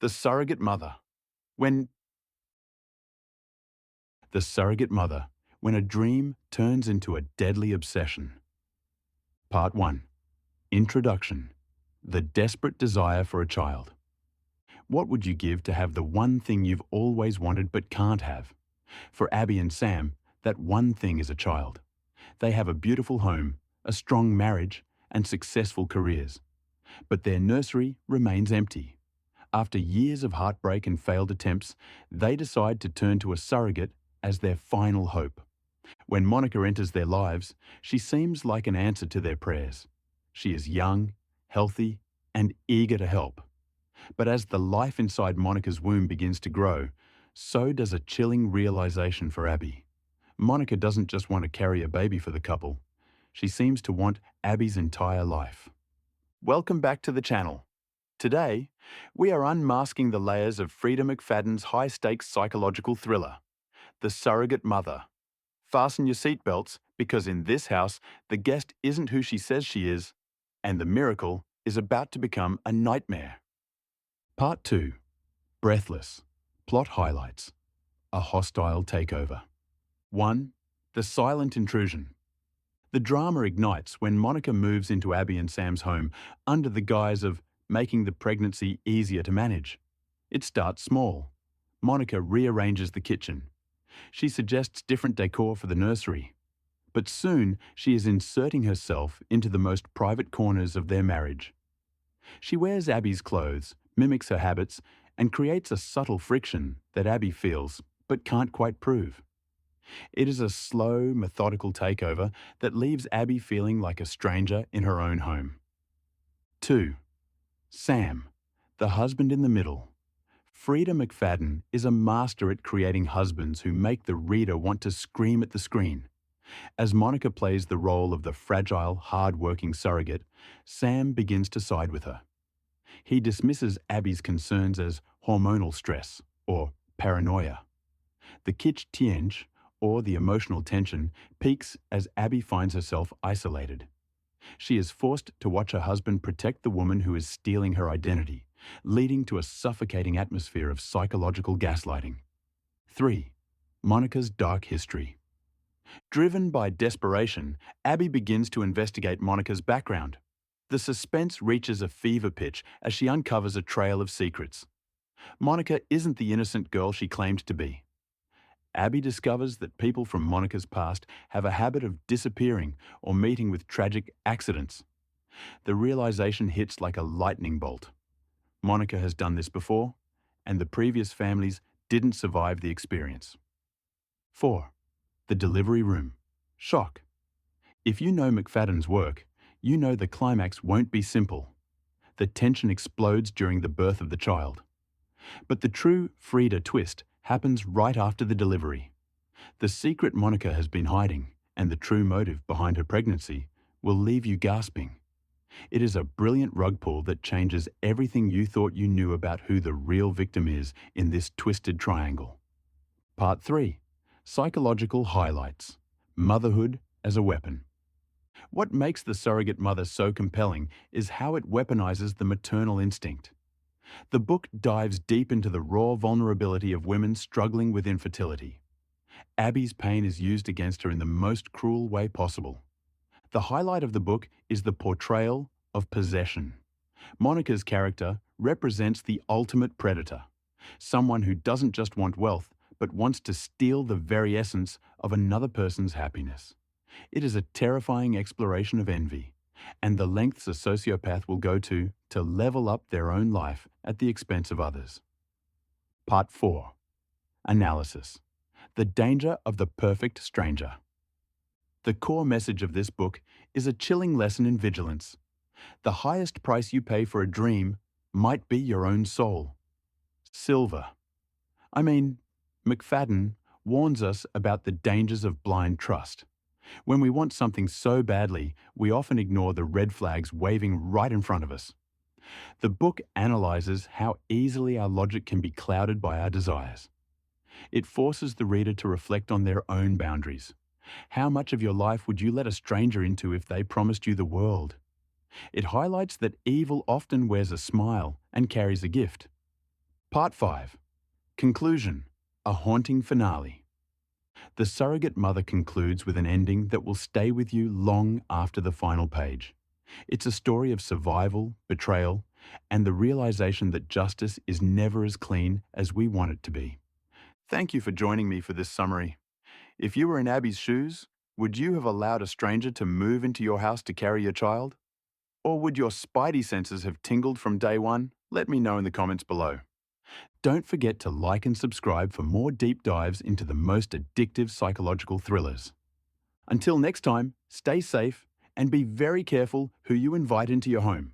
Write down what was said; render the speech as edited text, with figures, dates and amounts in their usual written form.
The Surrogate Mother. When the Surrogate Mother, when a dream turns into a deadly obsession. Part 1. Introduction. The desperate desire for a child. What would you give to have the one thing you've always wanted but can't have? For Abby and Sam, that one thing is a child. They have a beautiful home, a strong marriage, and successful careers. But their nursery remains empty. After years of heartbreak and failed attempts, they decide to turn to a surrogate as their final hope. When Monica enters their lives, she seems like an answer to their prayers. She is young, healthy, and eager to help. But as the life inside Monica's womb begins to grow, so does a chilling realization for Abby. Monica doesn't just want to carry a baby for the couple. She seems to want Abby's entire life. Welcome back to the channel. Today, we are unmasking the layers of Freida Mcfadden's high-stakes psychological thriller, The Surrogate Mother. Fasten your seatbelts, because in this house, the guest isn't who she says she is, and the miracle is about to become a nightmare. Part 2. Breathless. Plot highlights. A hostile takeover. 1. The silent intrusion. The drama ignites when Monica moves into Abby and Sam's home under the guise of making the pregnancy easier to manage. It starts small. Monica rearranges the kitchen. She suggests different decor for the nursery. But soon she is inserting herself into the most private corners of their marriage. She wears Abby's clothes, mimics her habits, and creates a subtle friction that Abby feels but can't quite prove. It is a slow, methodical takeover that leaves Abby feeling like a stranger in her own home. 2. Sam, the husband in the middle. Freida Mcfadden is a master at creating husbands who make the reader want to scream at the screen. As Monica plays the role of the fragile, hard-working surrogate, Sam begins to side with her. He dismisses Abby's concerns as hormonal stress or paranoia. The kitsch tienge, or the emotional tension, peaks as Abby finds herself isolated. She is forced to watch her husband protect the woman who is stealing her identity, leading to a suffocating atmosphere of psychological gaslighting. 3. Monica's dark history. Driven by desperation, Abby begins to investigate Monica's background. The suspense reaches a fever pitch as she uncovers a trail of secrets. Monica isn't the innocent girl she claimed to be. Abby discovers that people from Monica's past have a habit of disappearing or meeting with tragic accidents. The realization hits like a lightning bolt. Monica has done this before, and the previous families didn't survive the experience. 4. The delivery room. Shock. If you know Mcfadden's work, you know the climax won't be simple. The tension explodes during the birth of the child. But the true Freida twist happens right after the delivery. The secret Monica has been hiding, and the true motive behind her pregnancy, will leave you gasping. It is a brilliant rug pull that changes everything you thought you knew about who the real victim is in this twisted triangle. Part 3. Psychological highlights. Motherhood as a weapon. What makes The Surrogate Mother so compelling is how it weaponizes the maternal instinct. The book dives deep into the raw vulnerability of women struggling with infertility. Abby's pain is used against her in the most cruel way possible. The highlight of the book is the portrayal of possession. Monica's character represents the ultimate predator, someone who doesn't just want wealth, but wants to steal the very essence of another person's happiness. It is a terrifying exploration of envy, and the lengths a sociopath will go to level up their own life at the expense of others. Part 4. Analysis. The danger of the perfect stranger. The core message of this book is a chilling lesson in vigilance. The highest price you pay for a dream might be your own soul. Silver. Mcfadden warns us about the dangers of blind trust. When we want something so badly, we often ignore the red flags waving right in front of us. The book analyzes how easily our logic can be clouded by our desires. It forces the reader to reflect on their own boundaries. How much of your life would you let a stranger into if they promised you the world? It highlights that evil often wears a smile and carries a gift. Part 5. Conclusion. A haunting finale. The Surrogate Mother concludes with an ending that will stay with you long after the final page. It's a story of survival, betrayal, and the realization that justice is never as clean as we want it to be. Thank you for joining me for this summary. If you were in Abby's shoes, would you have allowed a stranger to move into your house to carry your child? Or would your spidey senses have tingled from day one? Let me know in the comments below. Don't forget to like and subscribe for more deep dives into the most addictive psychological thrillers. Until next time, stay safe and be very careful who you invite into your home.